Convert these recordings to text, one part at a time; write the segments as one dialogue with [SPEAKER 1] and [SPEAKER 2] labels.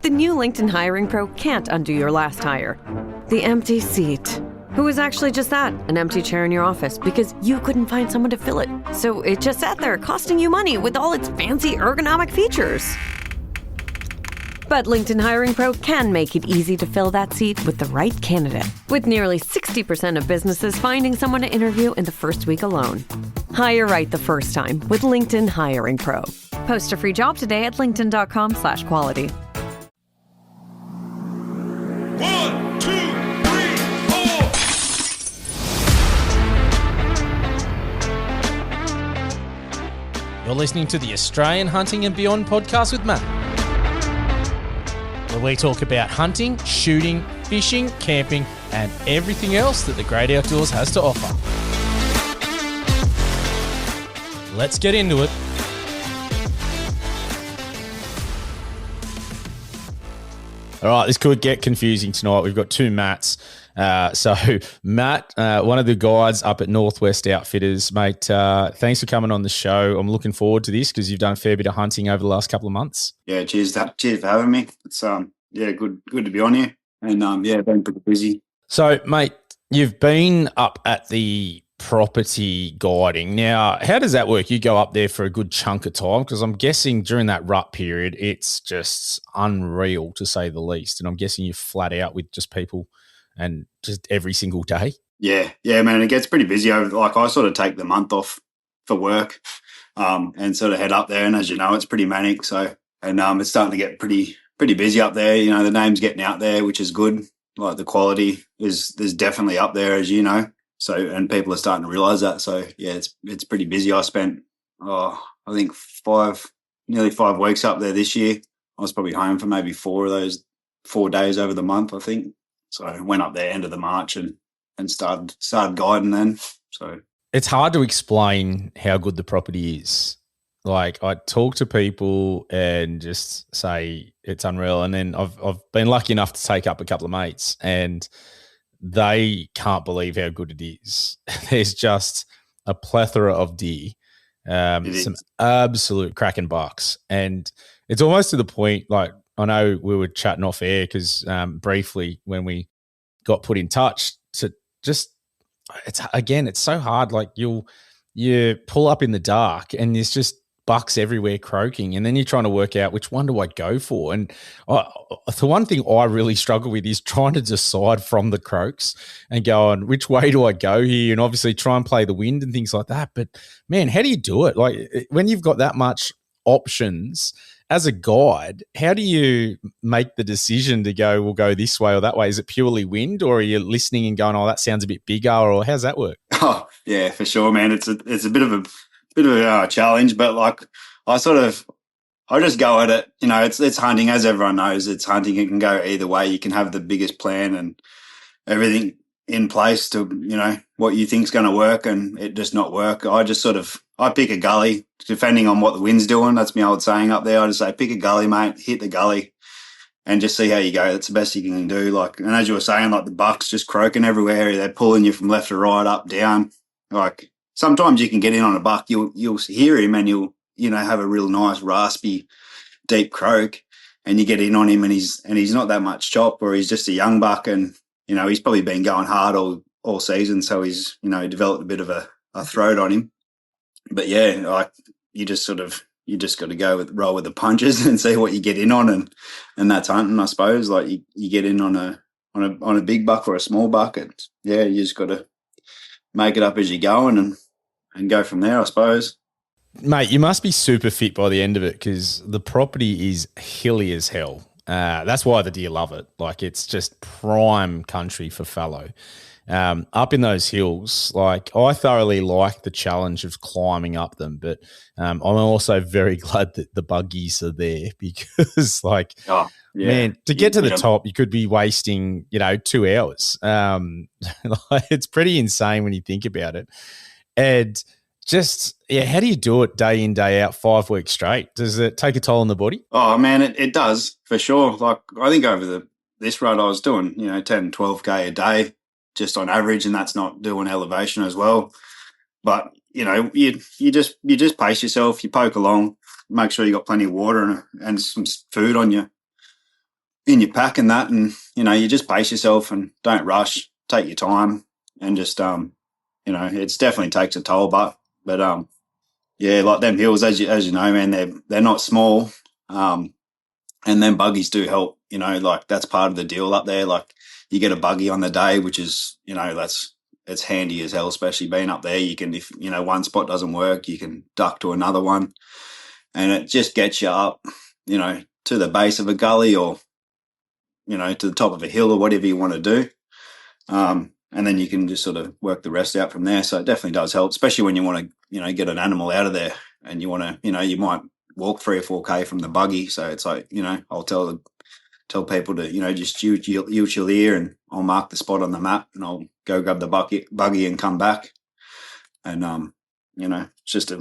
[SPEAKER 1] the new LinkedIn Hiring Pro can't undo your last hire. The empty seat. Who was actually just that, an empty chair in your office because you couldn't find someone to fill it. So it just sat there costing you money with all its fancy ergonomic features. But LinkedIn Hiring Pro can make it easy to fill that seat with the right candidate. With nearly 60% of businesses finding someone to interview in the first week alone. Hire right the first time with LinkedIn Hiring Pro. Post a free job today at linkedin.com/quality.
[SPEAKER 2] 1, 2, 3, 4.
[SPEAKER 3] You're listening to the Australian Hunting and Beyond podcast with Matt, where we talk about hunting, shooting, fishing, camping, and everything else that the great outdoors has to offer. Let's get into it. All right, this could get confusing tonight. We've got two Matts. So Matt, one of the guides up at Northwest Outfitters, mate, thanks for coming on the show. I'm looking forward to this because you've done a fair bit of hunting over the last couple of months.
[SPEAKER 4] Yeah, cheers for having me. It's good to be on here. And been pretty busy.
[SPEAKER 3] So, mate, you've been up at the property guiding. Now, how does that work? You go up there for a good chunk of time because I'm guessing during that rut period, it's just unreal to say the least. And I'm guessing you're flat out with just people and just every single day.
[SPEAKER 4] Yeah, man, it gets pretty busy over. Like I sort of take the month off for work, and sort of head up there. And as you know, it's pretty manic. So, and it's starting to get pretty busy up there. You know, the name's getting out there, which is good. Like the quality is definitely up there, as you know. So, and people are starting to realise that. So, yeah, it's pretty busy. I spent, I think nearly 5 weeks up there this year. I was probably home for maybe 4 of those 4 days over the month, I think. So I went up there end of the March and started guiding then. So
[SPEAKER 3] it's hard to explain how good the property is. Like I talk to people and just say it's unreal. And then I've been lucky enough to take up a couple of mates and they can't believe how good it is. There's just a plethora of deer, some absolute cracking bucks. And it's almost to the point, like, I know we were chatting off air because briefly when we got put in touch to just, it's so hard. Like you pull up in the dark and there's just bucks everywhere croaking, and then you're trying to work out which one do I go for. And the one thing I really struggle with is trying to decide from the croaks and go on which way do I go here, and obviously try and play the wind and things like that. But man, how do you do it? Like when you've got that much options as a guide, how do you make the decision to go, we'll go this way or that way? Is it purely wind, or are you listening and going, oh, that sounds a bit bigger, or how's that work?
[SPEAKER 4] Oh yeah, for sure, man. It's a bit of a challenge, but like I just go at it. You know, it's hunting, as everyone knows. It's hunting. It can go either way. You can have the biggest plan and everything in place to, you know, what you think's going to work, and it just not work. I pick a gully depending on what the wind's doing. That's my old saying up there. I just say, pick a gully, mate, hit the gully and just see how you go. That's the best you can do. Like, and as you were saying, like the bucks just croaking everywhere. They're pulling you from left to right, up, down. Like sometimes you can get in on a buck. You'll hear him and you'll, you know, have a real nice raspy, deep croak, and you get in on him and he's not that much chop, or he's just a young buck, and you know he's probably been going hard all season, so he's, you know, developed a bit of a throat on him. But yeah, like you just got to roll with the punches and see what you get in on, and that's hunting, I suppose. Like you get in on a big buck or a small buck, you just got to make it up as you're going and go from there, I suppose.
[SPEAKER 3] Mate, you must be super fit by the end of it because the property is hilly as hell. That's why the deer love it. Like it's just prime country for fallow. Up in those hills, like I thoroughly like the challenge of climbing up them, but I'm also very glad that the buggies are there because man, to get to the top, you could be wasting, 2 hours. It's pretty insane when you think about it. And just, how do you do it day in, day out, 5 weeks straight? Does it take a toll on the body?
[SPEAKER 4] Oh, man, it does for sure. Like I think over this run I was doing, 10, 12K a day just on average, and that's not doing elevation as well. But, you just pace yourself, you poke along, make sure you got plenty of water and some food on in your pack and that, and you just pace yourself and don't rush, take your time, and just it's definitely takes a toll, but yeah, like them hills, as you know, man, they're not small, and then buggies do help. Like that's part of the deal up there. Like you get a buggy on the day, which is it's handy as hell, especially being up there. You can, if one spot doesn't work, you can duck to another one, and it just gets you up, to the base of a gully or to the top of a hill or whatever you want to do. And then you can just sort of work the rest out from there. So it definitely does help, especially when you want to, get an animal out of there and you want to, you might walk 3 or 4K from the buggy. So it's like, I'll tell people to, just use your ear and I'll mark the spot on the map and I'll go grab the buggy and come back. And, it's just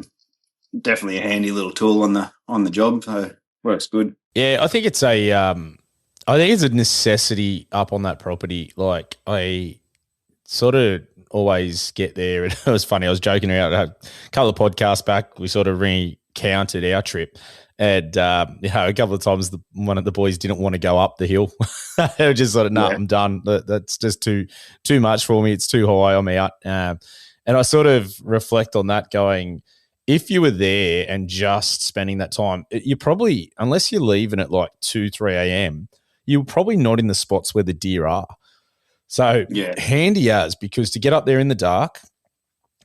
[SPEAKER 4] definitely a handy little tool on the job. So works good.
[SPEAKER 3] Yeah, I think it's a necessity up on that property. Like I sort of always get there, and it was funny. I was joking around a couple of podcasts back. We sort of recounted our trip, and a couple of times one of the boys didn't want to go up the hill. They were just sort of, "No, I'm done. That's just too much for me. It's too high. I'm out." And I sort of reflect on that, going, if you were there and just spending that time, you probably, unless you're leaving at like 2-3 a.m., you're probably not in the spots where the deer are. So handy as, because to get up there in the dark,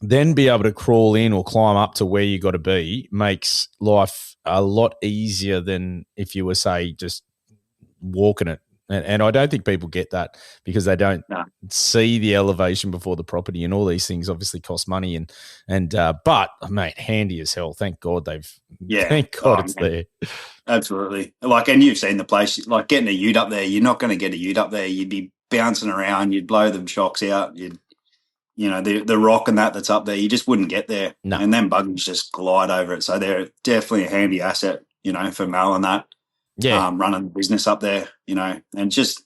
[SPEAKER 3] then be able to crawl in or climb up to where you got to be makes life a lot easier than if you were, say, just walking it. And I don't think people get that because they don't see the elevation before the property, and all these things obviously cost money. But mate, handy as hell. Thank God it's there.
[SPEAKER 4] Absolutely. Like, and you've seen the place, like getting a ute up there, you're not going to get a ute up there. You'd be bouncing around, you'd blow them shocks out. The rock and that's up there, you just wouldn't get there.
[SPEAKER 3] No.
[SPEAKER 4] And then buggies just glide over it. So they're definitely a handy asset, for Mel and that.
[SPEAKER 3] Yeah.
[SPEAKER 4] Running the business up there, and just,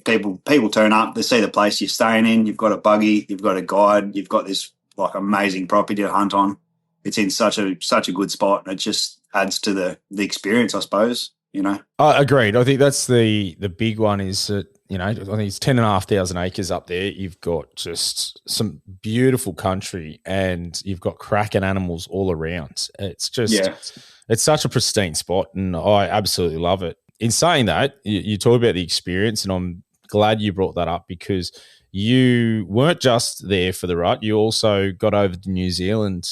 [SPEAKER 4] people turn up, they see the place you're staying in, you've got a buggy, you've got a guide, you've got this like amazing property to hunt on. It's in such a good spot, and it just adds to the experience, I suppose,
[SPEAKER 3] I agreed. I think that's the big one is that, I think it's 10,500 acres up there. You've got just some beautiful country and you've got cracking animals all around. It's just, it's such a pristine spot and I absolutely love it. In saying that, you talk about the experience, and I'm glad you brought that up because you weren't just there for the rut. You also got over to New Zealand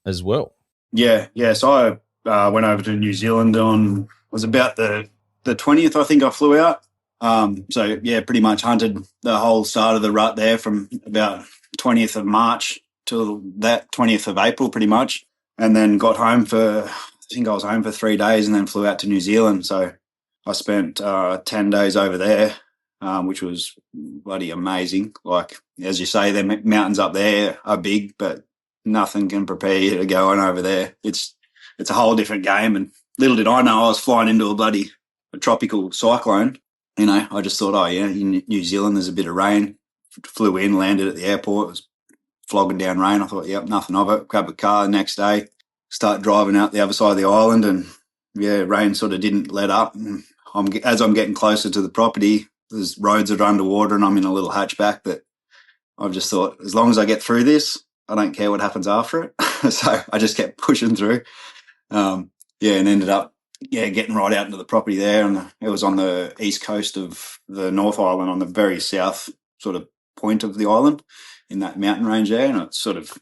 [SPEAKER 3] as well.
[SPEAKER 4] Yeah. So I went over to New Zealand was about the 20th, I think I flew out. So yeah, pretty much hunted the whole start of the rut there from about 20th of March till that 20th of April, pretty much. And then got home I think I was home for 3 days and then flew out to New Zealand. So I spent 10 days over there, which was bloody amazing. Like, as you say, the mountains up there are big, but nothing can prepare you to go on over there. It's a whole different game. And little did I know I was flying into a tropical cyclone. I just thought, in New Zealand there's a bit of rain. Flew in, landed at the airport. It was flogging down rain. I thought, yep, nothing of it. Grab a car the next day, start driving out the other side of the island, and rain sort of didn't let up. And as I'm getting closer to the property, there's roads that are underwater and I'm in a little hatchback, but I've just thought, as long as I get through this, I don't care what happens after it. So I just kept pushing through. And ended up getting right out into the property there, and it was on the east coast of the North Island, on the very south sort of point of the island in that mountain range there, and it's sort of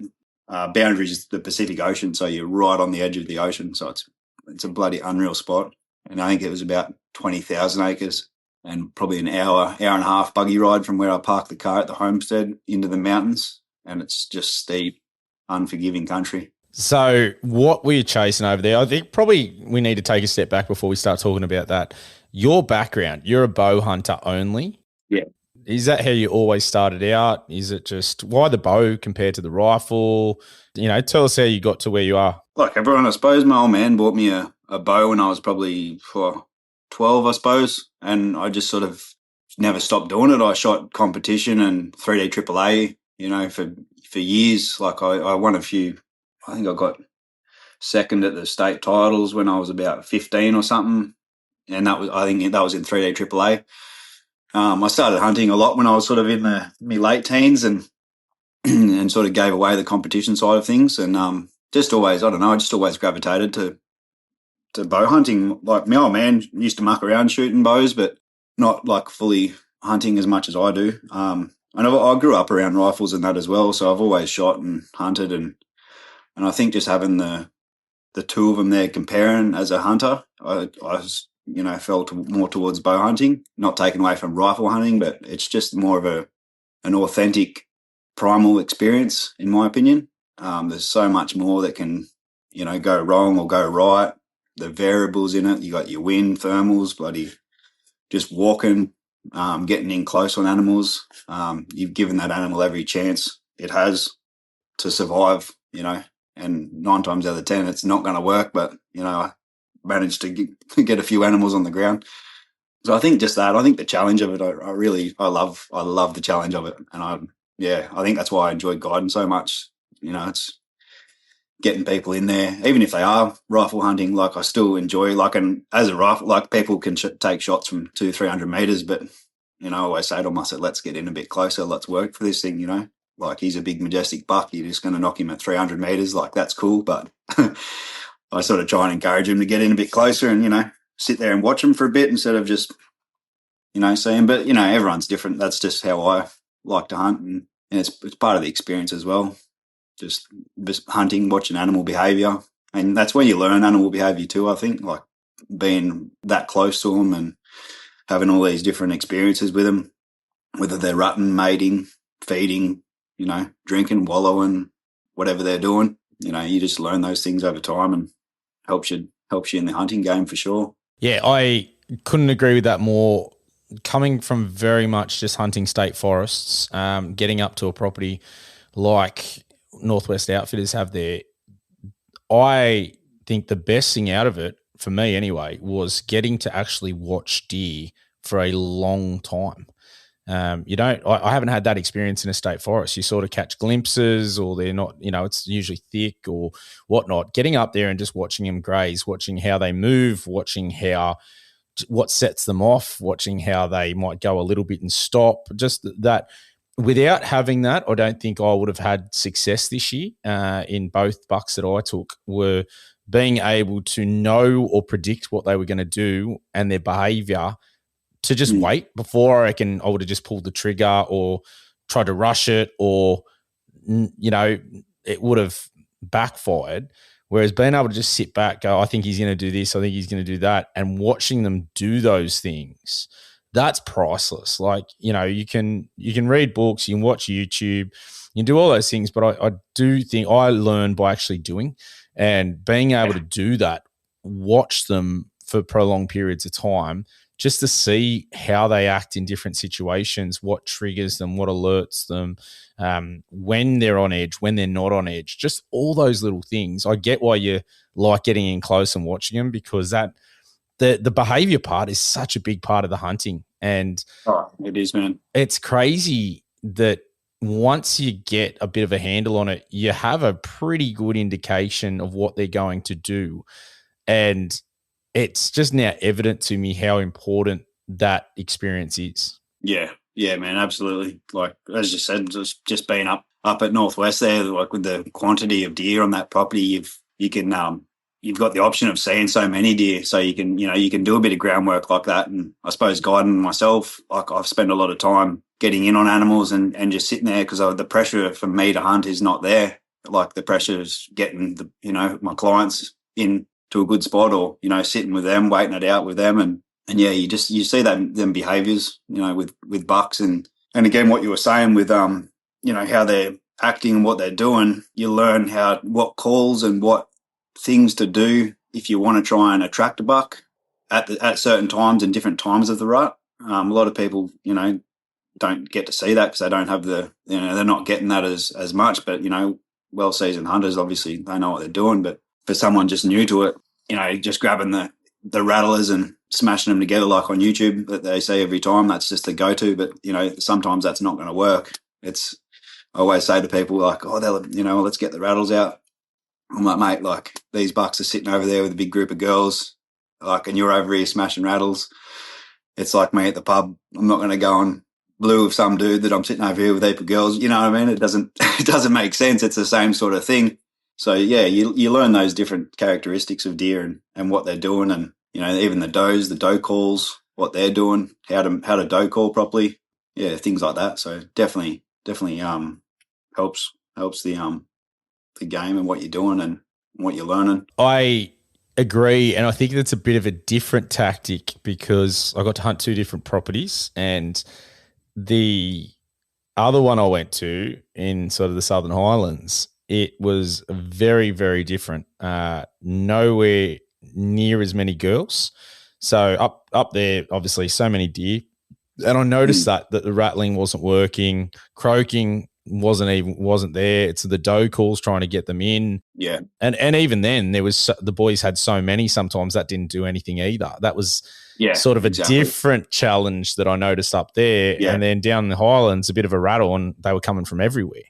[SPEAKER 4] boundaries the Pacific Ocean, so you're right on the edge of the ocean, so it's a bloody unreal spot. And I think it was about 20,000 acres and probably an hour and a half buggy ride from where I parked the car at the homestead into the mountains, and it's just steep, unforgiving country.
[SPEAKER 3] So what were you chasing over there? I think probably we need to take a step back before we start talking about that. Your background, you're a bow hunter only.
[SPEAKER 4] Yeah.
[SPEAKER 3] Is that how you always started out? Is it just why the bow compared to the rifle? Tell us how you got to where you are.
[SPEAKER 4] Like everyone, I suppose my old man bought me a bow when I was probably 12, I suppose. And I just sort of never stopped doing it. I shot competition and 3D AAA, for years. Like I won a few. I think I got second at the state titles when I was about 15 or something and I think that was in 3D AAA. I started hunting a lot when I was sort of in my late teens, and and sort of gave away the competition side of things, and just always, I don't know, I just always gravitated to bow hunting. Like my old man used to muck around shooting bows, but not like fully hunting as much as I do. And I grew up around rifles and that as well, so I've always shot and hunted, and I think just having the two of them there comparing as a hunter, I was, fell more towards bow hunting, not taken away from rifle hunting, but it's just more of an authentic primal experience, in my opinion. There's so much more that can, go wrong or go right. The variables in it, you got your wind, thermals, bloody just walking, getting in close on animals. You've given that animal every chance it has to survive, and 9 times out of 10, it's not going to work, but, I managed to get a few animals on the ground. So I think just that, I think the challenge of it, I love the challenge of it. And I think that's why I enjoy guiding so much. It's getting people in there, even if they are rifle hunting, like I still enjoy, like, and as a rifle, like people can take shots from 200-300 meters, but, I always say to them, I said, let's get in a bit closer. Let's work for this thing, like he's a big majestic buck. You're just going to knock him at 300 meters. Like that's cool. But I sort of try and encourage him to get in a bit closer and, sit there and watch him for a bit instead of just, see him. But, everyone's different. That's just how I like to hunt. And it's part of the experience as well. Just hunting, watching animal behavior. And that's when you learn animal behavior too, I think, like being that close to them and having all these different experiences with them, whether they're rutting, mating, feeding, drinking, wallowing, whatever they're doing. You just learn those things over time and helps you in the hunting game for sure.
[SPEAKER 3] Yeah, I couldn't agree with that more. Coming from very much just hunting state forests, getting up to a property like Northwest Outfitters have there, I think the best thing out of it, for me anyway, was getting to actually watch deer for a long time. I haven't had that experience in a state forest. You sort of catch glimpses, or they're not, it's usually thick or whatnot. Getting up there and just watching them graze, watching how they move, watching what sets them off, watching how they might go a little bit and stop. Just that. Without having that, I don't think I would have had success this year in both bucks that I took. Were being able to know or predict what they were going to do and their behavior, to just wait before I reckon I would have just pulled the trigger or tried to rush it, or, it would have backfired. Whereas being able to just sit back, go, I think he's going to do this, I think he's going to do that, and watching them do those things, that's priceless. Like, you can read books, you can watch YouTube, you can do all those things, but I do think I learn by actually doing, and being able to do that, watch them for prolonged periods of time, just to see how they act in different situations, what triggers them, what alerts them, when they're on edge, when they're not on edge, just all those little things. I get why you like getting in close and watching them, because that the behavior part is such a big part of the hunting. And
[SPEAKER 4] it is, man.
[SPEAKER 3] It's crazy that once you get a bit of a handle on it, you have a pretty good indication of what they're going to do. And it's just now evident to me how important that experience is.
[SPEAKER 4] Yeah, man, absolutely. Like, as you said, just being up at Northwest there, like with the quantity of deer on that property, you've got the option of seeing so many deer, so you can do a bit of groundwork like that. And I suppose guiding myself, like I've spent a lot of time getting in on animals and just sitting there, because the pressure for me to hunt is not there. Like the pressure is getting my clients in to a good spot, or sitting with them, waiting it out with them, and yeah, you see them behaviors, with bucks, and again what you were saying with how they're acting and what they're doing. You learn what calls and what things to do if you want to try and attract a buck at certain times and different times of the rut. A lot of people don't get to see that because they don't have they're not getting that as much, but well seasoned hunters, obviously they know what they're doing. But for someone just new to it, just grabbing the rattlers and smashing them together like on YouTube that they say every time, that's just the go-to. But sometimes that's not going to work. I always say to people like, let's get the rattles out. I'm like, mate, like these bucks are sitting over there with a big group of girls. like, and you're over here smashing rattles. It's like me at the pub. I'm not going to go on blue with some dude that I'm sitting over here with a heap of girls. You know what I mean? It doesn't make sense. It's the same sort of thing. So yeah, you learn those different characteristics of deer and what they're doing, and you know, even the doe calls, what they're doing, how to doe call properly. Yeah, things like that. So definitely helps the game and what you're doing and what you're learning.
[SPEAKER 3] I agree, and I think that's a bit of a different tactic because I got to hunt 2 different properties, and the other one I went to in sort of the Southern Highlands, it was very, very different. Nowhere near as many girls. So up there, obviously, so many deer. And I noticed that the rattling wasn't working, croaking wasn't there. It's the doe calls trying to get them in.
[SPEAKER 4] Yeah.
[SPEAKER 3] And even then, the boys had so many sometimes that didn't do anything either. That was sort of a different challenge that I noticed up there.
[SPEAKER 4] Yeah.
[SPEAKER 3] And then down in the Highlands, a bit of a rattle, and they were coming from everywhere.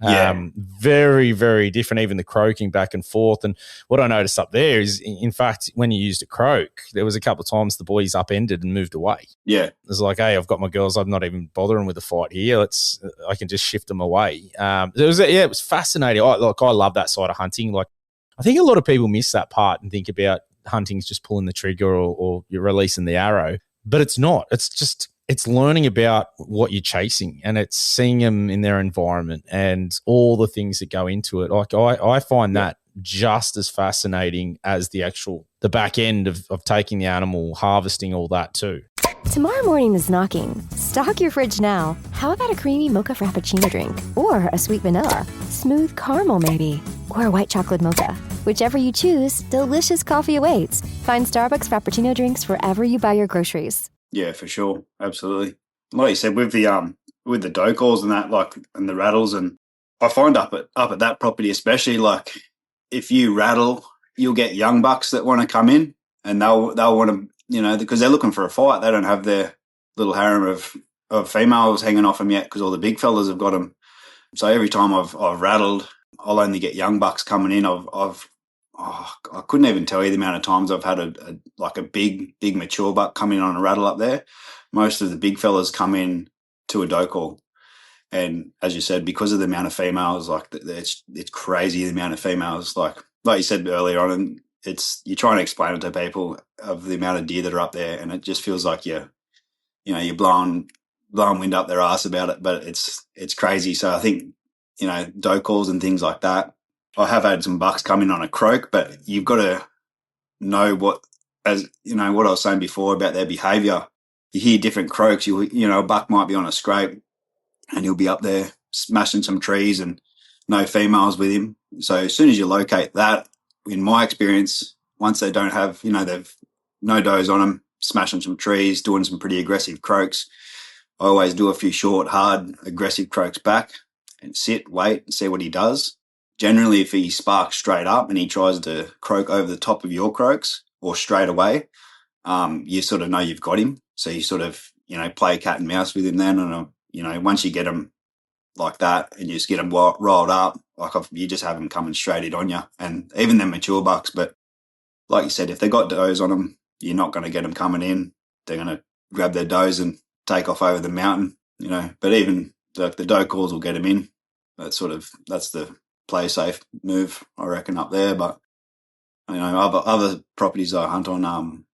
[SPEAKER 4] Yeah.
[SPEAKER 3] Very, very different, even the croaking back and forth. And what I noticed up there is, in fact, when you used a croak, there was a couple of times the boys upended and moved away.
[SPEAKER 4] Yeah.
[SPEAKER 3] It was like, hey, I've got my girls. I'm not even bothering with the fight here. I can just shift them away. It was fascinating. I love that side of hunting. Like, I think a lot of people miss that part and think about hunting's just pulling the trigger or you're releasing the arrow, but it's not. It's learning about what you're chasing, and it's seeing them in their environment and all the things that go into it. Like I find that just as fascinating as the back end of taking the animal, harvesting all that too.
[SPEAKER 5] Tomorrow morning is knocking. Stock your fridge now. How about a creamy mocha frappuccino drink? Or a sweet vanilla? Smooth caramel maybe? Or a white chocolate mocha? Whichever you choose, delicious coffee awaits. Find Starbucks Frappuccino drinks wherever you buy your groceries.
[SPEAKER 4] Yeah, for sure. Absolutely. Like you said, with the doe calls and that, like, and the rattles, and I find up at that property especially, like, if you rattle, you'll get young bucks that want to come in, and they'll want to, you know, because they're looking for a fight. They don't have their little harem of females hanging off them yet because all the big fellas have got them. So every time I've rattled, I'll only get young bucks coming in. I couldn't even tell you the amount of times I've had a big mature buck come in on a rattle up there. Most of the big fellas come in to a doe call. And as you said, because of the amount of females, like, it's crazy the amount of females. Like you said earlier on, and you're trying to explain it to people of the amount of deer that are up there, and it just feels like you're blowing wind up their ass about it, but it's crazy. So I think, you know, doe calls and things like that. I have had some bucks come in on a croak, but you've got to know what I was saying before about their behaviour. You hear different croaks. You know, a buck might be on a scrape and he'll be up there smashing some trees and no females with him. So as soon as you locate that, in my experience, once they don't have, you know, they've no does on them, smashing some trees, doing some pretty aggressive croaks, I always do a few short, hard, aggressive croaks back and sit, wait, and see what he does. Generally, if he sparks straight up and he tries to croak over the top of your croaks or straight away, you sort of know you've got him. So you sort of, you know, play cat and mouse with him then. And, you know, once you get him like that and you just get him rolled up, you just have them coming straight in on you. And even them mature bucks, but like you said, if they got does on them, you're not going to get them coming in. They're going to grab their does and take off over the mountain, you know. But even the doe calls will get them in. That's the play safe move, I reckon, up there. But, you know, other properties I hunt on,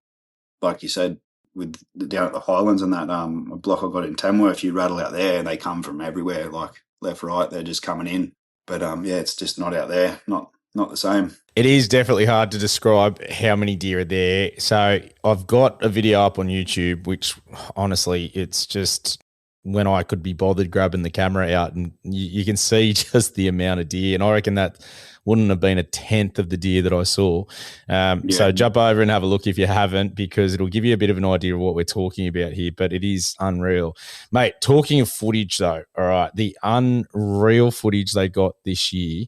[SPEAKER 4] like you said, down at the Highlands and that a block I got in Tamworth, you rattle out there and they come from everywhere, like left, right, they're just coming in. But it's just not out there, not the same.
[SPEAKER 3] It is definitely hard to describe how many deer are there. So I've got a video up on YouTube, which honestly, it's just when I could be bothered grabbing the camera out, and you can see just the amount of deer. And I reckon that wouldn't have been a tenth of the deer that I saw. So jump over and have a look if you haven't, because it'll give you a bit of an idea of what we're talking about here, but it is unreal. Mate, talking of footage though, all right, the unreal footage they got this year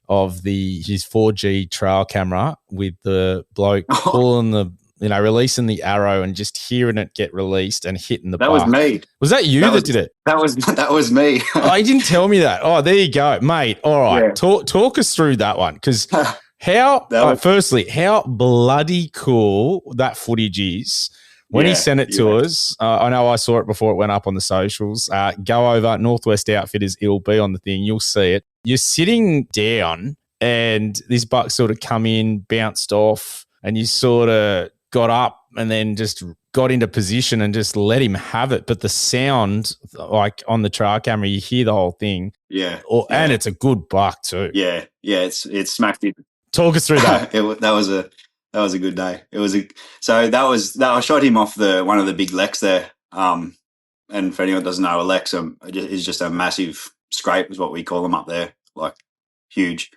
[SPEAKER 3] of his 4G trail camera with the bloke pulling releasing the arrow and just hearing it get released and hitting the buck.
[SPEAKER 4] That was me.
[SPEAKER 3] Was that you that did it?
[SPEAKER 4] That was me.
[SPEAKER 3] Oh, you didn't tell me that. Oh, there you go, mate. All right. Yeah. Talk us through that one, because How,
[SPEAKER 4] That was-
[SPEAKER 3] firstly, how bloody cool that footage is. When he
[SPEAKER 4] Yeah,
[SPEAKER 3] sent it to us, I know I saw it before it went up on the socials. Go over Northwest Outfitters, it'll be on the thing. You'll see it. You're sitting down and this buck sort of come in, bounced off, and you sort of got up and then just got into position and just let him have it. But the sound, like on the trail camera, you hear the whole thing.
[SPEAKER 4] Yeah.
[SPEAKER 3] And it's a good buck too.
[SPEAKER 4] Yeah. It's smacked it.
[SPEAKER 3] Talk us through that.
[SPEAKER 4] That was a good day. I shot him off one of the big leks there. And for anyone that doesn't know, a lek is just a massive scrape, is what we call them up there, like huge.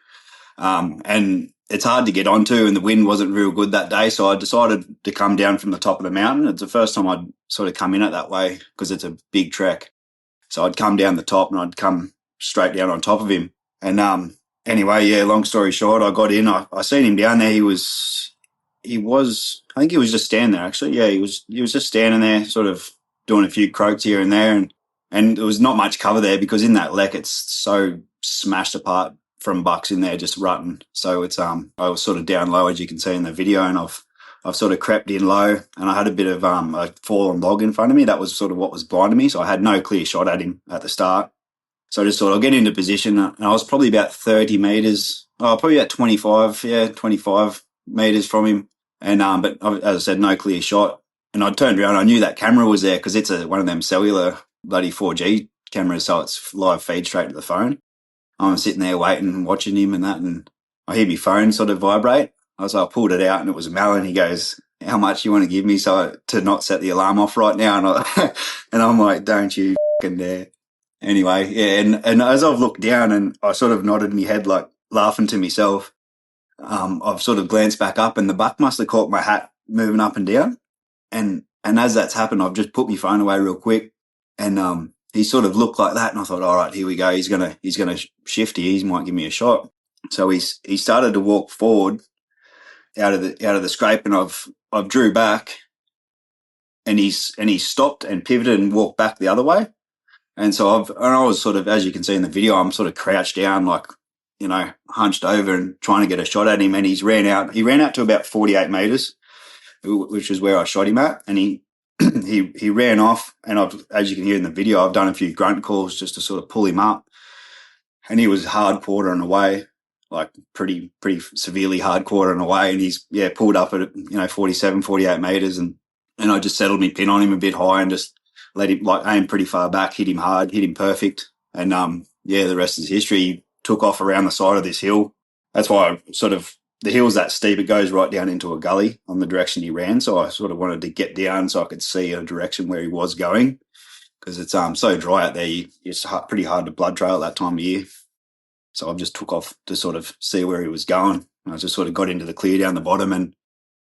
[SPEAKER 4] And it's hard to get onto, and the wind wasn't real good that day, so I decided to come down from the top of the mountain. It's the first time I'd sort of come in it that way because it's a big trek. So I'd come down the top and I'd come straight down on top of him. And anyway, yeah, long story short, I got in. I seen him down there. He was, I think he was just standing there, actually. Yeah, he was just standing there, sort of doing a few croaks here and there. And there was not much cover there because in that lek, it's so smashed apart from bucks in there, just rutting. So it's, I was sort of down low, as you can see in the video, and I've sort of crept in low, and I had a bit of a fallen log in front of me. That was sort of what was blinding me. So I had no clear shot at him at the start. So I just thought I'll get into position, and I was probably about 30 meters, probably about 25 meters from him. And but as I said, no clear shot. And I turned around. I knew that camera was there because it's one of them cellular bloody 4G cameras, so it's live feed straight to the phone. I'm sitting there waiting and watching him and that, and I hear my phone sort of vibrate. I pulled it out, and it was Mal, and he goes, "How much you want to give me to not set the alarm off right now?" And I'm like, "Don't you fucking dare." Anyway, yeah, and as I've looked down and I sort of nodded my head, like laughing to myself, I've sort of glanced back up, and the buck must have caught my hat moving up and down. And as that's happened, I've just put my phone away real quick, and he sort of looked like that, and I thought, all right, here we go. He's gonna shift here. He might give me a shot. So he started to walk forward out of the scrape, and I've drew back, and he stopped and pivoted and walked back the other way. And so I was sort of, as you can see in the video, I'm sort of crouched down, like, you know, hunched over and trying to get a shot at him. And he ran out to about 48 meters, which is where I shot him at. And he ran off. And as you can hear in the video, I've done a few grunt calls just to sort of pull him up. And he was hard quartering away, like pretty severely hard quartering away. And he's, pulled up at, 47, 48 meters. And I just settled me pin on him a bit high and just let him aim pretty far back, hit him hard, hit him perfect. And the rest is history. He took off around the side of this hill. That's why the hill's that steep, it goes right down into a gully on the direction he ran. So I sort of wanted to get down so I could see a direction where he was going, because it's so dry out there. It's pretty hard to blood trail that time of year. So I've just took off to sort of see where he was going. I just sort of got into the clear down the bottom and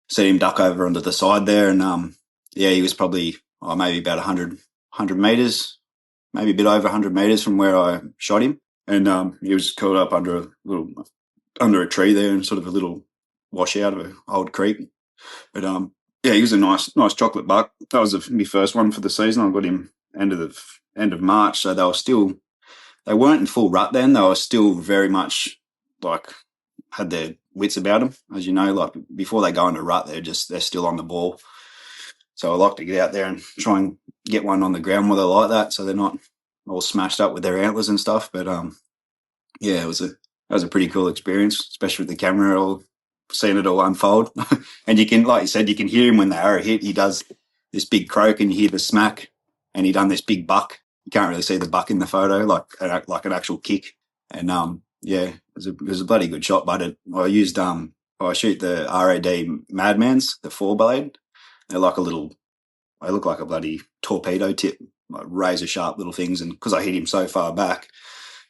[SPEAKER 4] seen him duck over onto the side there. And he was probably maybe about 100 meters, maybe a bit over 100 meters from where I shot him. And he was curled up under a tree there, and sort of a little washout of an old creek. But he was a nice chocolate buck. That was my first one for the season. I got him end of March, so they weren't in full rut then. They were still very much like had their wits about them, as you know. Like before they go into rut, they're still on the ball. So I like to get out there and try and get one on the ground where they're like that, so they're not all smashed up with their antlers and stuff. But it was a pretty cool experience, especially with the camera, all seeing it all unfold. And you can, like you said, you can hear him when the arrow hit. He does this big croak, and you hear the smack, and he done this big buck. You can't really see the buck in the photo, like an actual kick. And it was a bloody good shot. But I shoot the RAD Madmans, the 4-blade. They look like a bloody torpedo tip, like razor sharp little things. And because I hit him so far back,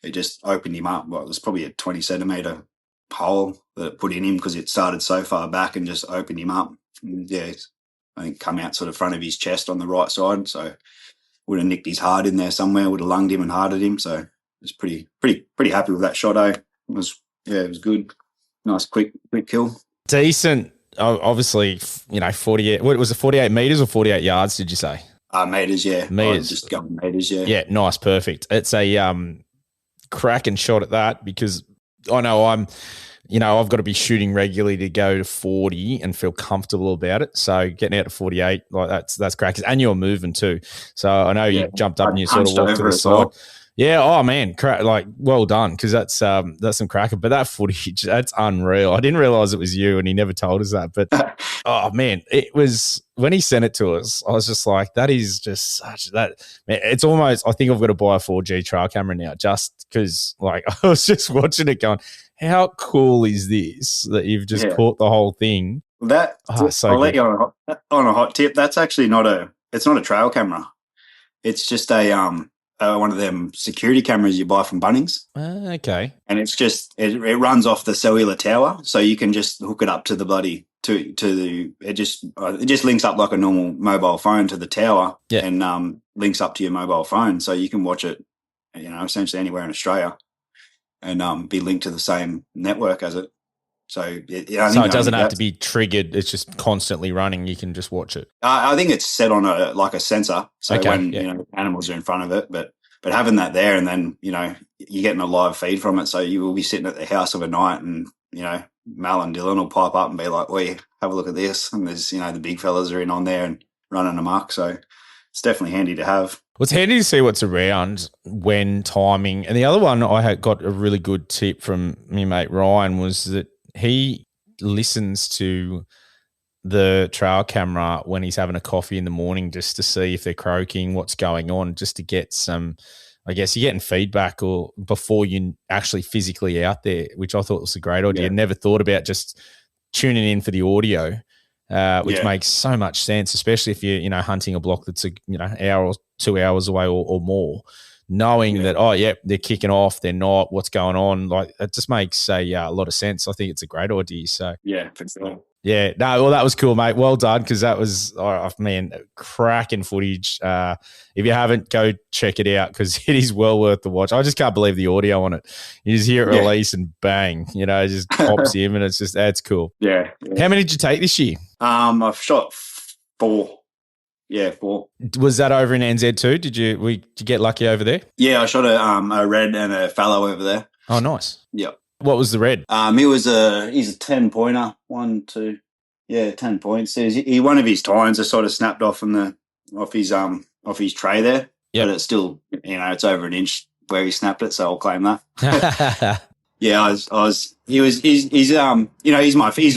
[SPEAKER 4] it just opened him up. Well, it was probably a 20 centimetre hole that it put in him because it started so far back and just opened him up. And I think come out sort of front of his chest on the right side. So would have nicked his heart in there somewhere, would have lunged him and hearted him. So I was pretty happy with that shot, eh? It was good. Nice, quick kill.
[SPEAKER 3] Decent. Obviously, 48. What was it, 48 meters or 48 yards? Did you say?
[SPEAKER 4] Meters, yeah.
[SPEAKER 3] Meters.
[SPEAKER 4] Just going meters, yeah.
[SPEAKER 3] Yeah, nice, perfect. It's a cracking shot at that, because I know I've got to be shooting regularly to go to 40 and feel comfortable about it. So getting out to 48, like that's great. And you're moving too. So I know you jumped up
[SPEAKER 4] I
[SPEAKER 3] and you sort of
[SPEAKER 4] hunched
[SPEAKER 3] walked to
[SPEAKER 4] over
[SPEAKER 3] the
[SPEAKER 4] as
[SPEAKER 3] side.
[SPEAKER 4] well.
[SPEAKER 3] Yeah. Oh man, like well done, because that's some cracker. But that footage, that's unreal. I didn't realize it was you, and he never told us that. But oh man, it was when he sent it to us. I was just like, that is just such that. Man, it's almost. I think I've got to buy a 4G trail camera now, just because. Like I was just watching it, going, how cool is this that you've just caught the whole thing?
[SPEAKER 4] That
[SPEAKER 3] So
[SPEAKER 4] I'll
[SPEAKER 3] good.
[SPEAKER 4] let you on a hot tip. That's actually it's not a trail camera. It's just a one of them security cameras you buy from Bunnings.
[SPEAKER 3] Okay.
[SPEAKER 4] And it's just it runs off the cellular tower, so you can just hook it up to the bloody it just links up like a normal mobile phone to the tower, and links up to your mobile phone, so you can watch it, essentially anywhere in Australia, and be linked to the same network as it. So it
[SPEAKER 3] doesn't have to be triggered. It's just constantly running. You can just watch it.
[SPEAKER 4] I think it's set on a sensor, so when animals are in front of it, but having that there, and then you're getting a live feed from it, so you will be sitting at the house of a night, and Mal and Dylan will pipe up and be like, "We have a look at this," and there's the big fellas are in on there and running amok. So it's definitely handy to have.
[SPEAKER 3] Well, it's handy to see what's around when timing. And the other one I had got a really good tip from me mate Ryan was that he listens to the trail camera when he's having a coffee in the morning just to see if they're croaking, what's going on, just to get some, I guess you're getting feedback or before you actually physically out there, which I thought was a great idea. Never thought about just tuning in for the audio, which makes so much sense, especially if you're, hunting a block that's hour or 2 hours away or more. Knowing that, they're kicking off, they're not, what's going on, like it just makes a lot of sense. I think it's a great idea. So
[SPEAKER 4] yeah, for sure.
[SPEAKER 3] Yeah, no, well, that was cool, mate. Well done, because that was, cracking footage. If you haven't, go check it out because it is well worth the watch. I just can't believe the audio on it. You just hear it release and bang, it just pops in, and that's cool.
[SPEAKER 4] Yeah.
[SPEAKER 3] How many did you take this year?
[SPEAKER 4] I've shot 4. Yeah, 4.
[SPEAKER 3] Was that over in NZ too? Did you get lucky over there?
[SPEAKER 4] Yeah, I shot a red and a fallow over there.
[SPEAKER 3] Oh, nice.
[SPEAKER 4] Yep.
[SPEAKER 3] What was the red?
[SPEAKER 4] He's a 10-pointer. 1, 2, 10 points. One of his tines are sort of snapped off off his tray there. Yeah, but it's still it's over an inch where he snapped it, so I'll claim that. Yeah, he's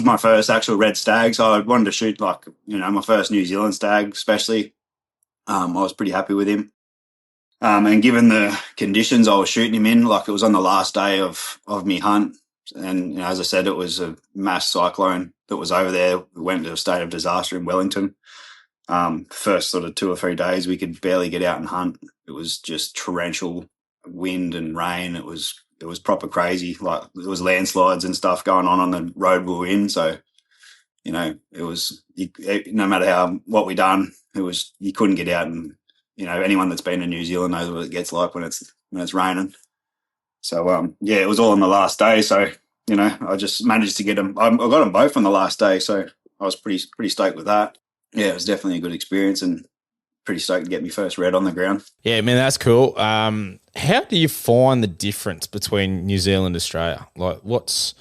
[SPEAKER 4] my first actual red stag, so I wanted to shoot my first New Zealand stag, especially. I was pretty happy with him. And given the conditions I was shooting him in, like it was on the last day of me hunt, and as I said, it was a mass cyclone that was over there. We went into a state of disaster in Wellington. First sort of 2 or 3 days, we could barely get out and hunt. It was just torrential wind and rain. It was proper crazy. Like there was landslides and stuff going on the road we were in. So, it was no matter what we done, you couldn't get out, and anyone that's been to New Zealand knows what it gets like when it's raining. So it was all on the last day. So I just managed to get them. I got them both on the last day, so I was pretty stoked with that. Yeah, it was definitely a good experience, and pretty stoked to get me first red on the ground.
[SPEAKER 3] Yeah, man, that's cool. How do you find the difference between New Zealand and Australia? Like, what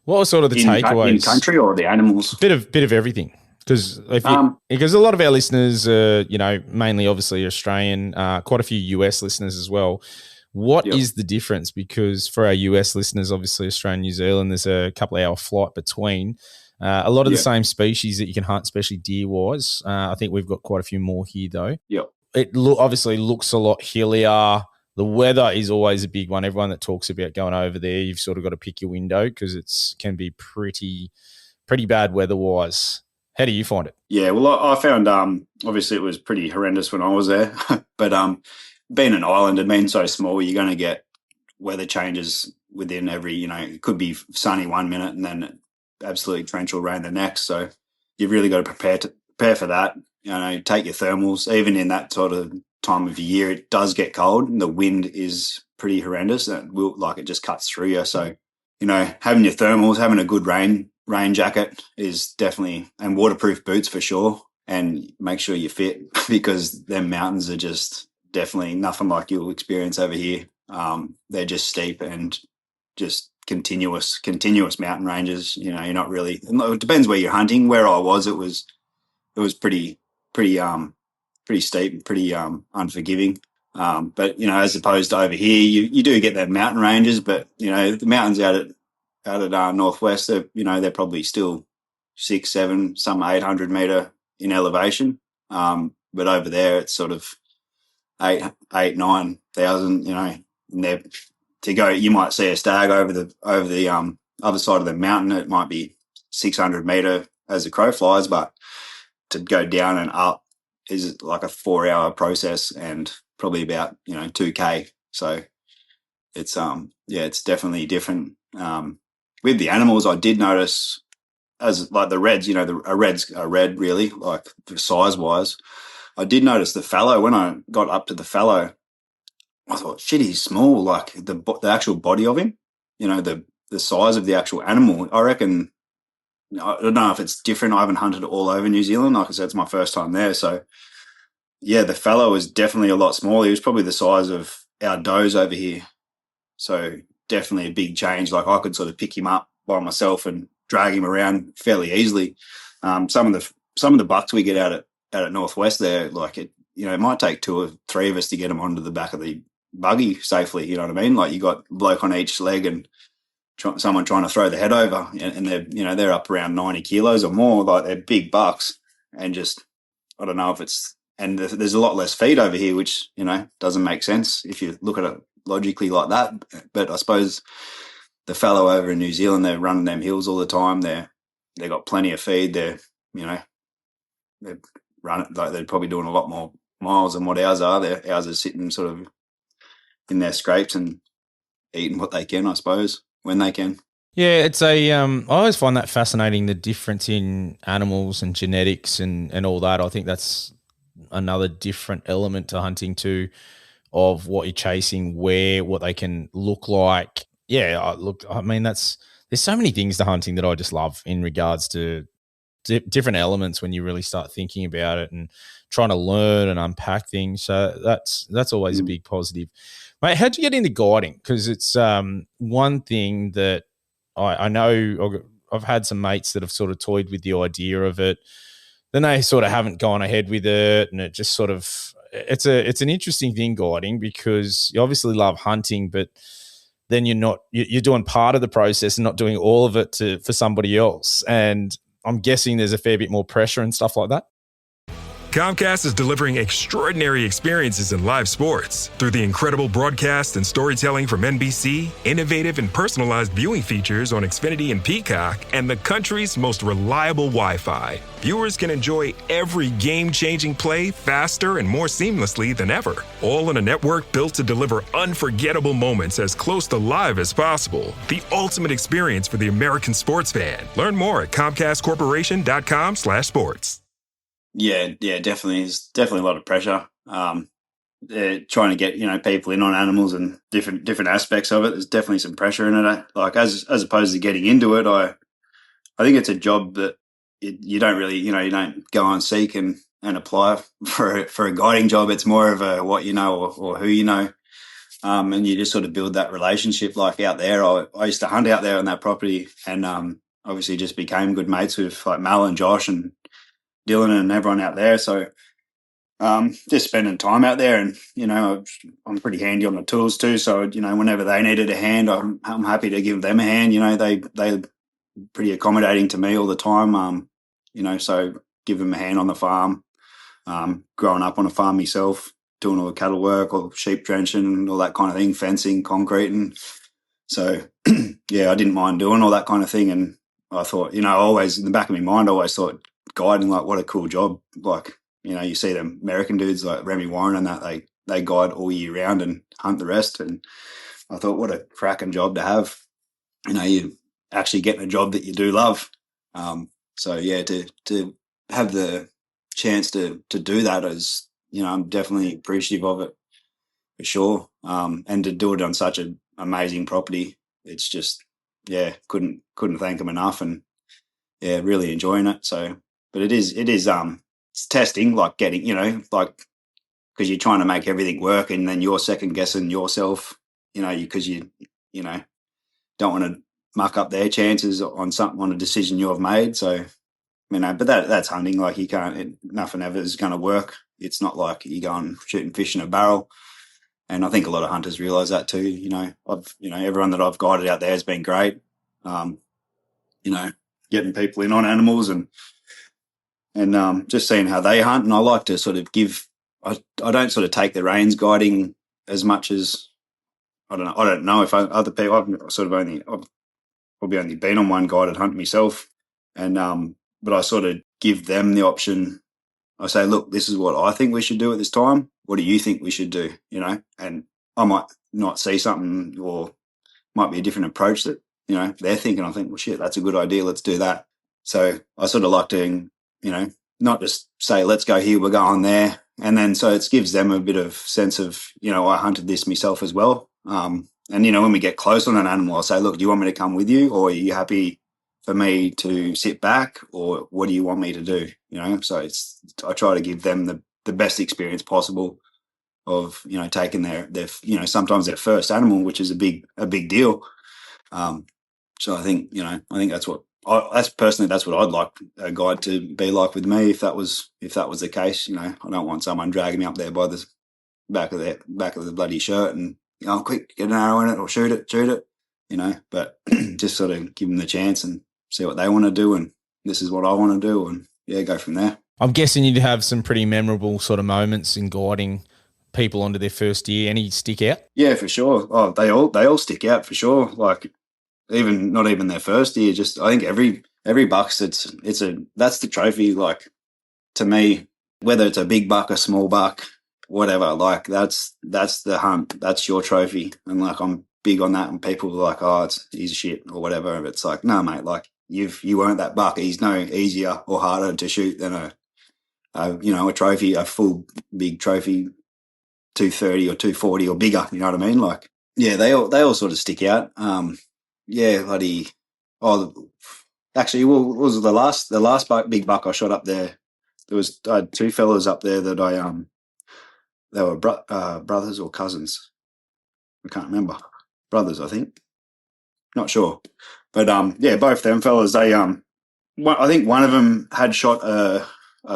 [SPEAKER 3] were sort of the takeaways?
[SPEAKER 4] In country or the animals?
[SPEAKER 3] Bit of everything. Because a lot of our listeners are, mainly obviously Australian, quite a few US listeners as well. What is the difference? Because for our US listeners, obviously Australia and New Zealand, there's a couple of hour flight between. A lot of the same species that you can hunt, especially deer-wise. I think we've got quite a few more here, though.
[SPEAKER 4] Yep.
[SPEAKER 3] It obviously looks a lot hillier. The weather is always a big one. Everyone that talks about going over there, you've sort of got to pick your window because it can be pretty bad weather-wise. How do you find it?
[SPEAKER 4] Yeah, well, I found obviously it was pretty horrendous when I was there, but being an island and being so small, you're going to get weather changes within every, it could be sunny 1 minute and then absolutely torrential rain the next. So you've really got to prepare for that. Take your thermals. Even in that sort of time of year, it does get cold and the wind is pretty horrendous. It just cuts through you. So, having your thermals, having a good rain jacket is definitely, and waterproof boots for sure. And make sure you're fit because them mountains are just definitely nothing like you'll experience over here. They're just steep and just continuous mountain ranges. You know, you're not really. It depends where you're hunting. Where I was, it was pretty steep and pretty unforgiving. But you know, as opposed to over here, you do get that mountain ranges, but you know, the mountains out at northwest, they're probably still 6, 7, some 800 meter in elevation. But over there, it's sort of 9,000. You know, and they're to go. You might see a stag over the other side of the mountain. It might be 600 meter as the crow flies, but to go down and up is like a 4-hour process and probably about 2K. So it's it's definitely different. With the animals, I did notice as like the reds, a red's a red really, like size wise. I did notice the fallow when I got up to the fallow. I thought, shit, he's small. Like the actual body of him, the size of the actual animal. I reckon. I don't know if it's different. I haven't hunted all over New Zealand. Like I said, it's my first time there. So, yeah, the fallow was definitely a lot smaller. He was probably the size of our does over here. So definitely a big change. Like I could sort of pick him up by myself and drag him around fairly easily. Some of the bucks we get out at Northwest there, like it might take 2 or 3 of us to get them onto the back of the buggy safely. You know what I mean? Like you got a bloke on each leg and someone trying to throw the head over, and they're up around 90 kilos or more. Like they're big bucks, and just I don't know if it's there's a lot less feed over here, which doesn't make sense if you look at it logically like that. But I suppose the fallow over in New Zealand, they're running them hills all the time. They got plenty of feed. They're they're probably doing a lot more miles than what ours are. Ours are sitting sort of in their scrapes and eating what they can, I suppose, when they can.
[SPEAKER 3] Yeah, it's I always find that fascinating, the difference in animals and genetics and all that. I think that's another different element to hunting too, of what you're chasing, what they can look like. Yeah, I mean, there's so many things to hunting that I just love in regards to different elements when you really start thinking about it and trying to learn and unpack things. So that's always a big positive. Mate, how'd you get into guiding? Because it's one thing that I know I've had some mates that have sort of toyed with the idea of it. Then they sort of haven't gone ahead with it, and it just sort of it's an interesting thing, guiding, because you obviously love hunting, but then you're doing part of the process and not doing all of it for somebody else. And I'm guessing there's a fair bit more pressure and stuff like that.
[SPEAKER 6] Comcast is delivering extraordinary experiences in live sports. Through the incredible broadcast and storytelling from NBC, innovative and personalized viewing features on Xfinity and Peacock, and the country's most reliable Wi-Fi, viewers can enjoy every game-changing play faster and more seamlessly than ever. All in a network built to deliver unforgettable moments as close to live as possible. The ultimate experience for the American sports fan. Learn more at ComcastCorporation.com/sports.
[SPEAKER 4] Yeah, definitely. There's definitely a lot of pressure. They're trying to get people in on animals and different aspects of it. There's definitely some pressure in it. Like as opposed to getting into it, I think it's a job that you don't really you don't go and seek and apply for a guiding job. It's more of a what you know or who you know, and you just sort of build that relationship. Like out there, I used to hunt out there on that property, and obviously just became good mates with like Mal and Josh and Dylan and everyone out there. So just spending time out there, and I'm pretty handy on the tools too. So whenever they needed a hand, I'm happy to give them a hand. They pretty accommodating to me all the time. So give them a hand on the farm. Growing up on a farm myself, doing all the cattle work or sheep drenching and all that kind of thing, fencing, concreting. So yeah, I didn't mind doing all that kind of thing. And I thought, always in the back of my mind, I always thought guiding, like, what a cool job. Like, you see them American dudes like Remy Warren and that, they guide all year round and hunt the rest. And I thought, what a cracking job to have. You actually getting a job that you do love. So yeah, to have the chance to do that is, I'm definitely appreciative of it for sure. And to do it on such an amazing property, it's just, yeah, couldn't thank them enough. And yeah, really enjoying it. So, but it is it's testing, like getting, because you're trying to make everything work, and then you're second guessing yourself, because you don't don't want to muck up their chances on a decision you've made. So, but that's hunting. Like nothing ever is going to work. It's not like you go and shoot and fish in a barrel. And I think a lot of hunters realise that too. Everyone that I've guided out there has been great. Getting people in on animals and just seeing how they hunt. And I like to sort of I don't sort of take the reins guiding as much as, I don't know if other people, I've probably only been on one guided hunt myself. And, but I sort of give them the option. I say, look, this is what I think we should do at this time. What do you think we should do? And I might not see something, or might be a different approach that, they're thinking. I think, well, shit, that's a good idea. Let's do that. So I sort of like to, not just say, let's go here, we're going there. And then so it gives them a bit of sense of, I hunted this myself as well. And, when we get close on an animal, I'll say, look, do you want me to come with you, or are you happy for me to sit back, or what do you want me to do? So I try to give them the best experience possible of, taking their sometimes their first animal, which is a big deal. So I think that's that's what I'd like a guide to be like with me. If that was the case, I don't want someone dragging me up there by the back of the bloody shirt and, quick, get an arrow in it or shoot it, but just sort of give them the chance and see what they want to do. And this is what I want to do, and go from there.
[SPEAKER 3] I'm guessing you'd have some pretty memorable sort of moments in guiding people onto their first year. Any stick out? Yeah,
[SPEAKER 4] for sure. Oh, they all stick out for sure. Like, not even their first year. Just I think every buck's that's the trophy. Like, to me, whether it's a big buck, a small buck, whatever, like that's the hunt. That's your trophy. And like, I'm big on that. And people are like, oh, he's a shit or whatever. But it's like, no, mate. Like, you earned that buck. He's no easier or harder to shoot than a trophy, a full big trophy, 230 or 240 or bigger. You know what I mean? Like, yeah, they all sort of stick out. Bloody. Oh, actually, well, was the last big buck I shot up there? I had two fellas up there that they were brothers or cousins. I can't remember. Brothers, I think. Not sure, but both them fellas. They I think one of them had shot a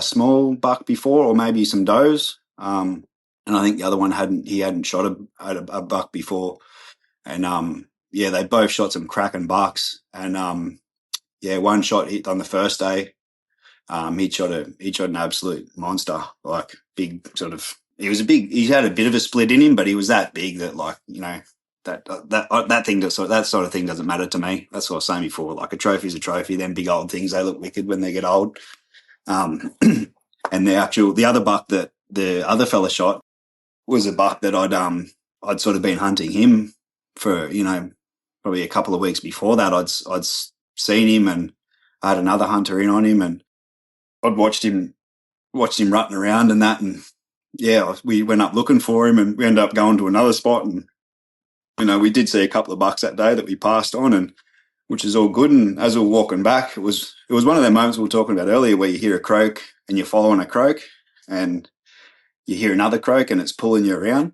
[SPEAKER 4] small buck before, or maybe some does. And I think the other one hadn't shot a buck before. And they both shot some cracking bucks. And one shot hit on the first day. He shot an absolute monster, like big sort of. He had a bit of a split in him, but he was that big that, like, that sort of thing doesn't matter to me. That's what I was saying before. Like, a trophy's a trophy. Them big old things, they look wicked when they get old. And the other buck that the other fella shot was a buck that I'd sort of been hunting him for, probably a couple of weeks before that. I'd seen him, and I had another hunter in on him, and I'd watched him rutting around and that, and we went up looking for him, and we ended up going to another spot, and we did see a couple of bucks that day that we passed on, and which is all good. And as we were walking back, it was one of the moments we were talking about earlier, where you hear a croak and you're following a croak, and you hear another croak and it's pulling you around.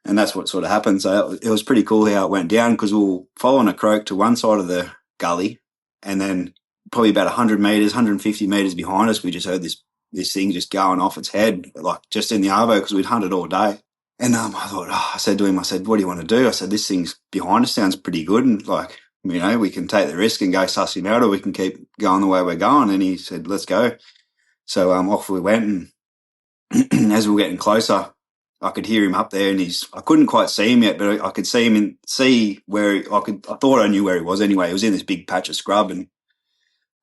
[SPEAKER 4] And that's what sort of happened. So it was pretty cool how it went down, because we were following a croak to one side of the gully, and then probably about 100 metres, 150 metres behind us, we just heard this thing just going off its head, like just in the arvo, because we'd hunted all day. And I said to him, what do you want to do? I said, this thing's behind us sounds pretty good, and like, we can take the risk and go suss him out, or we can keep going the way we're going. And he said, let's go. So off we went, and as we were getting closer, I could hear him up there, and I couldn't quite see him yet, but I could see him I thought I knew where he was anyway. He was in this big patch of scrub, and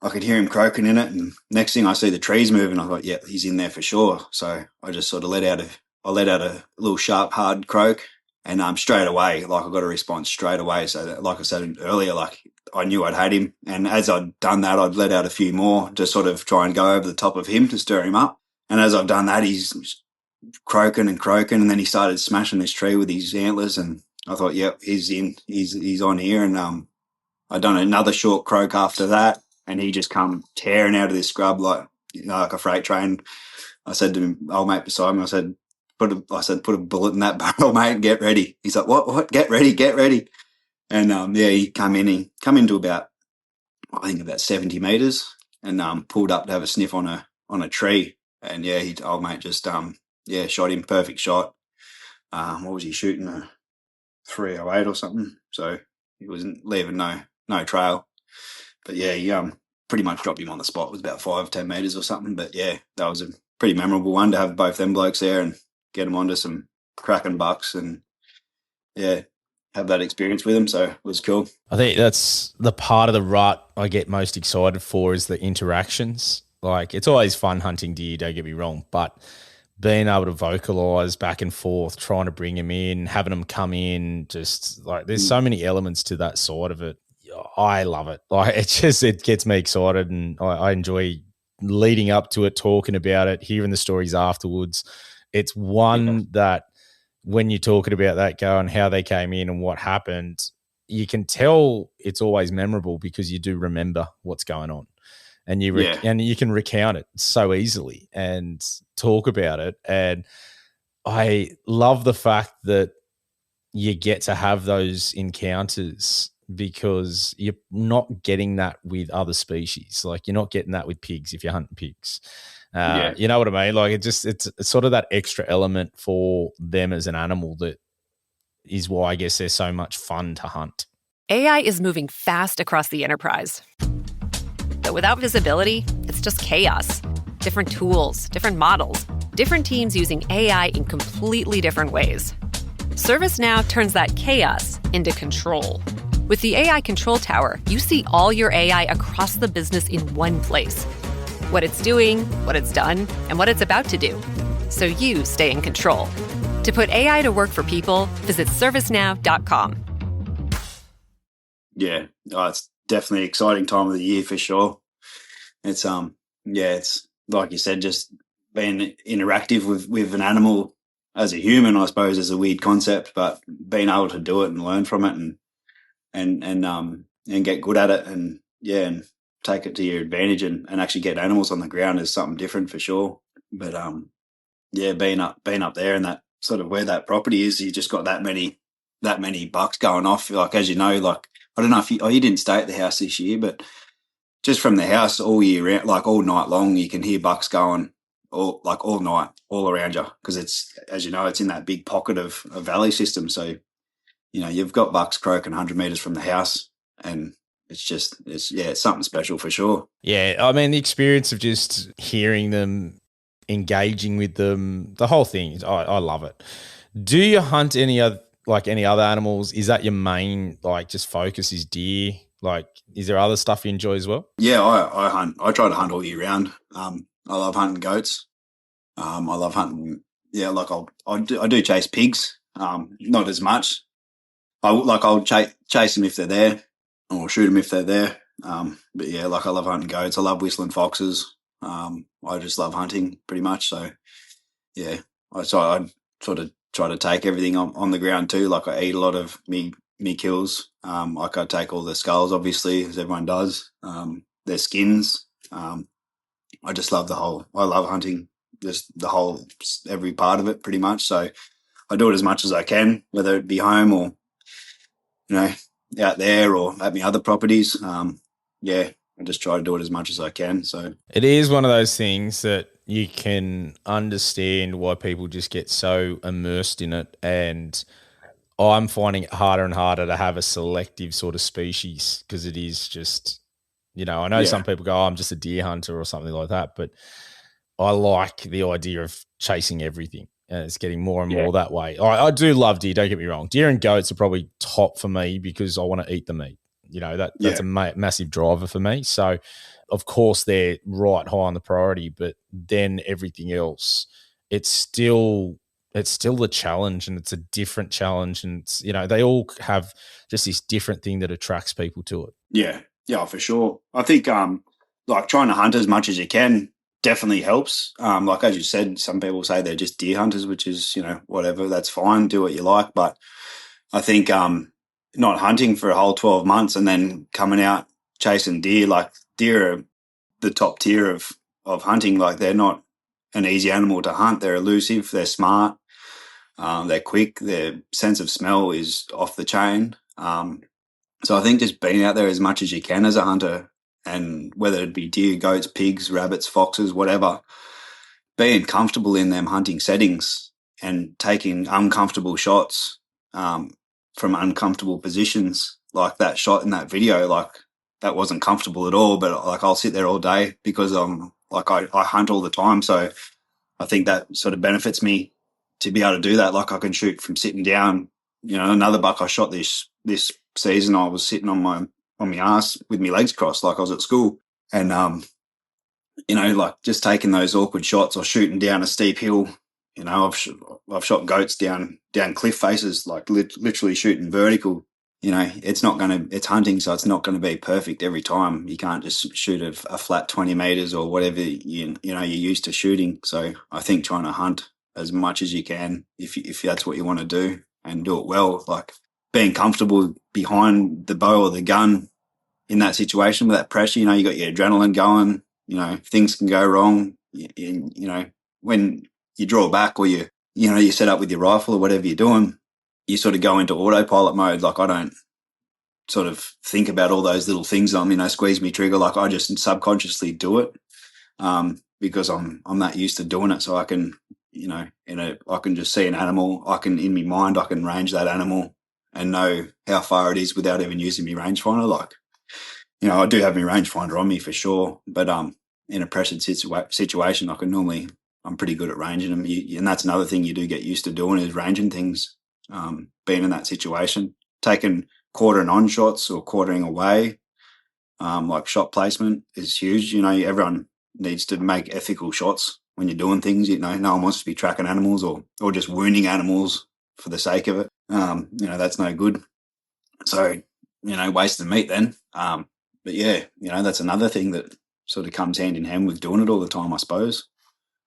[SPEAKER 4] I could hear him croaking in it. And next thing I see the trees moving, I thought, yeah, he's in there for sure. So I just sort of let out a little sharp, hard croak, and straight away, like, I got a response straight away. So that, like I said earlier, like, I knew I'd had him. And as I'd done that, I'd let out a few more to sort of try and go over the top of him to stir him up. And as I've done that, he's croaking, and then he started smashing this tree with his antlers, and I thought, yep, he's in, he's on here. And I done another short croak after that, and he just come tearing out of this scrub like a freight train. I said to him, old mate beside me, I said, put a bullet in that barrel, mate, and get ready. He's like, what? Get ready. And yeah, he come into about, I think about 70 meters, and pulled up to have a sniff on a tree. And yeah, old mate just yeah, shot him, perfect shot. What was he shooting? A 308 or something. So he wasn't leaving no trail. But yeah, he pretty much dropped him on the spot. It was about 5-10 meters or something. But yeah, that was a pretty memorable one to have both them blokes there and get them onto some cracking bucks, and yeah, have that experience with them. So it was cool.
[SPEAKER 3] I think that's the part of the rut I get most excited for is the interactions. Like, it's always fun hunting deer, don't get me wrong, but being able to vocalize back and forth, trying to bring them in, having them come in, just like there's so many elements to that side of it. I love it. Like, it gets me excited, and I enjoy leading up to it, talking about it, hearing the stories afterwards. It's one that when you're talking about that go and how they came in and what happened, you can tell it's always memorable because you do remember what's going on, and and you can recount it so easily and talk about it. And I love the fact that you get to have those encounters because you're not getting that with other species. Like, you're not getting that with pigs if you're hunting pigs. You know what I mean? Like, it's sort of that extra element for them as an animal that is why I guess they're so much fun to hunt.
[SPEAKER 7] AI is moving fast across the enterprise. But without visibility, it's just chaos. Different tools, different models, different teams using AI in completely different ways. ServiceNow turns that chaos into control. With the AI Control Tower, you see all your AI across the business in one place. What it's doing, what it's done, and what it's about to do. So you stay in control. To put AI to work for people, visit servicenow.com.
[SPEAKER 4] Yeah, it's definitely an exciting time of the year for sure. It's it's like you said, just being interactive with an animal as a human, I suppose, is a weird concept, but being able to do it and learn from it and get good at it, and and take it to your advantage, and actually get animals on the ground is something different for sure. But being up there and that sort of where that property is, you just got that many bucks going off. Like, as you know, like, I don't know if you didn't stay at the house this year, but just from the house all year round, like all night long, you can hear bucks going all night, all around you, because it's, as you know, it's in that big pocket of a valley system. So, you've got bucks croaking 100 meters from the house, and it's something special for sure.
[SPEAKER 3] Yeah, I mean, the experience of just hearing them, engaging with them, the whole thing, I love it. Do you hunt any other animals? Is that your main, like, just focus is deer? Like, is there other stuff you enjoy as well?
[SPEAKER 4] Yeah, I hunt. I try to hunt all year round. I love hunting goats. I love hunting. Yeah, like I do chase pigs. Not as much. I'll chase them if they're there, or shoot them if they're there. But yeah, like, I love hunting goats. I love whistling foxes. I just love hunting pretty much. So yeah, I sort of try to take everything on the ground too. Like, I eat a lot of me kills. Like, I take all the skulls, obviously, as everyone does. Their skins. I just love I love hunting, just every part of it pretty much. So I do it as much as I can, whether it be home or, out there or at my other properties. I just try to do it as much as I can. So
[SPEAKER 3] it is one of those things that you can understand why people just get so immersed in it. And I'm finding it harder and harder to have a selective sort of species, because it is just, I know some people go, I'm just a deer hunter or something like that, but I like the idea of chasing everything. And it's getting more and more that way. I do love deer, don't get me wrong. Deer and goats are probably top for me because I want to eat the meat. That's a massive driver for me. So, of course, they're right high on the priority, but then everything else, it's still the challenge, and it's a different challenge. And it's, they all have just this different thing that attracts people to it.
[SPEAKER 4] Yeah, for sure. I think like, trying to hunt as much as you can definitely helps. Like, as you said, some people say they're just deer hunters, which is, whatever, that's fine, do what you like. But I think not hunting for a whole 12 months and then coming out chasing deer, like, deer are the top tier of hunting. Like, they're not an easy animal to hunt. They're elusive, they're smart, they're quick, their sense of smell is off the chain. So I think just being out there as much as you can as a hunter, and whether it be deer, goats, pigs, rabbits, foxes, whatever, being comfortable in them hunting settings and taking uncomfortable shots from uncomfortable positions, like that shot in that video, like that wasn't comfortable at all, but like I'll sit there all day because I hunt all the time. So I think that sort of benefits me to be able to do that. Like I can shoot from sitting down. You know, another buck I shot this season, I was sitting on my ass with my legs crossed, like I was at school, and you know, like just taking those awkward shots or shooting down a steep hill. You know, I've shot goats down cliff faces, like literally shooting vertical. You know, it's hunting, so it's not going to be perfect every time. You can't just shoot a flat 20 meters or whatever you're used to shooting. So I think trying to hunt as much as you can, if that's what you want to do, and do it well, like being comfortable behind the bow or the gun in that situation with that pressure. You know, you got your adrenaline going. You know, things can go wrong. You know, when you draw back or you set up with your rifle or whatever you're doing, you sort of go into autopilot mode. Like I don't sort of think about all those little things. Squeeze me trigger. Like I just subconsciously do it because I'm that used to doing it. So I can, I can just see an animal. In my mind, I can range that animal and know how far it is without even using my rangefinder. Like, you know, I do have my rangefinder on me for sure, but in a pressured situation, I'm pretty good at ranging them. And that's another thing you do get used to doing is ranging things. Being in that situation, taking quartering on shots or quartering away, like shot placement is huge. You know, everyone needs to make ethical shots when you're doing things. You know, no one wants to be tracking animals or just wounding animals for the sake of it. That's no good. So, wasting meat then. But yeah, that's another thing that sort of comes hand in hand with doing it all the time, I suppose.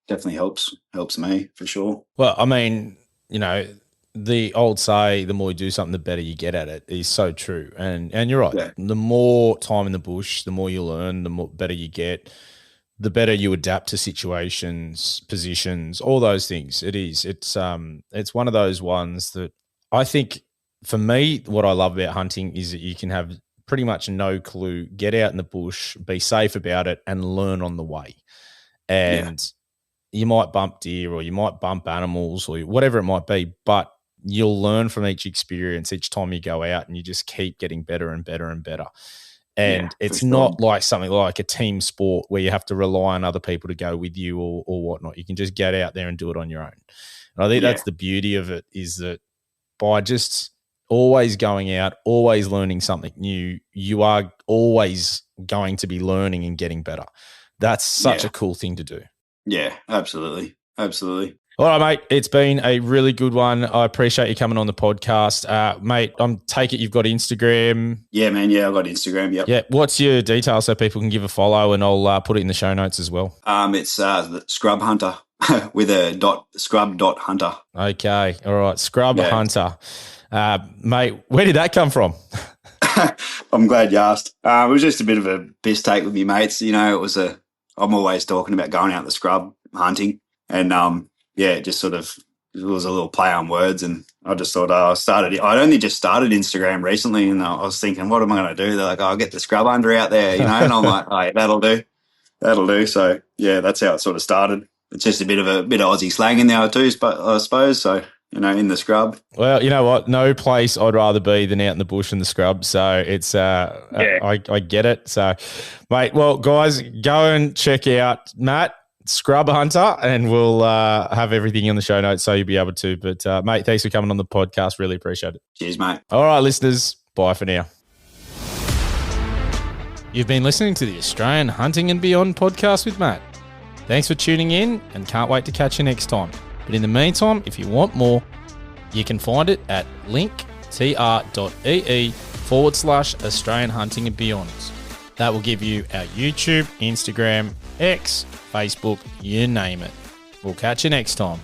[SPEAKER 4] Definitely helps me for sure.
[SPEAKER 3] Well, I mean, the old say, the more you do something, the better you get at it, is so true. And you're right. Yeah. The more time in the bush, the more you learn, the more better you get, the better you adapt to situations, positions, all those things. It's one of those ones that I think for me, what I love about hunting is that you can have pretty much no clue, get out in the bush, be safe about it, and learn on the way. And you might bump deer or you might bump animals or whatever it might be, but you'll learn from each experience each time you go out, and you just keep getting better and better and better. And it's not like something like a team sport where you have to rely on other people to go with you or whatnot. You can just get out there and do it on your own. And I think that's the beauty of it, is that by just always going out, always learning something new, you are always going to be learning and getting better. That's such a cool thing to do. Yeah, absolutely. Absolutely. All right, mate. It's been a really good one. I appreciate you coming on the podcast. Mate, take it you've got Instagram. Yeah, man. Yeah, I've got Instagram. Yep. Yeah. What's your details so people can give a follow, and I'll put it in the show notes as well. It's the Scrub Hunter with a scrub.hunter. Okay. All right. Scrub Hunter. Mate, where did that come from? I'm glad you asked. It was just a bit of a piss take with me mates. I'm always talking about going out the scrub hunting, and it just sort of, it was a little play on words, and I just thought I'd only just started Instagram recently, and I was thinking, what am I going to do? They're like, I'll get the scrub hunter out there, and I'm like, oh, yeah, that'll do. So yeah, that's how it sort of started. It's just a bit of Aussie slang in there too, I suppose. So, in the scrub. Well, you know what? No place I'd rather be than out in the bush in the scrub. So it's, I get it. So, mate, well, guys, go and check out Matt, Scrub Hunter, and we'll have everything in the show notes so you'll be able to. But, mate, thanks for coming on the podcast. Really appreciate it. Cheers, mate. All right, listeners, bye for now. You've been listening to the Australian Hunting and Beyond podcast with Matt. Thanks for tuning in, and can't wait to catch you next time. But in the meantime, if you want more, you can find it at linktr.ee/Australian Hunting and Beyond. That will give you our YouTube, Instagram, X, Facebook, you name it. We'll catch you next time.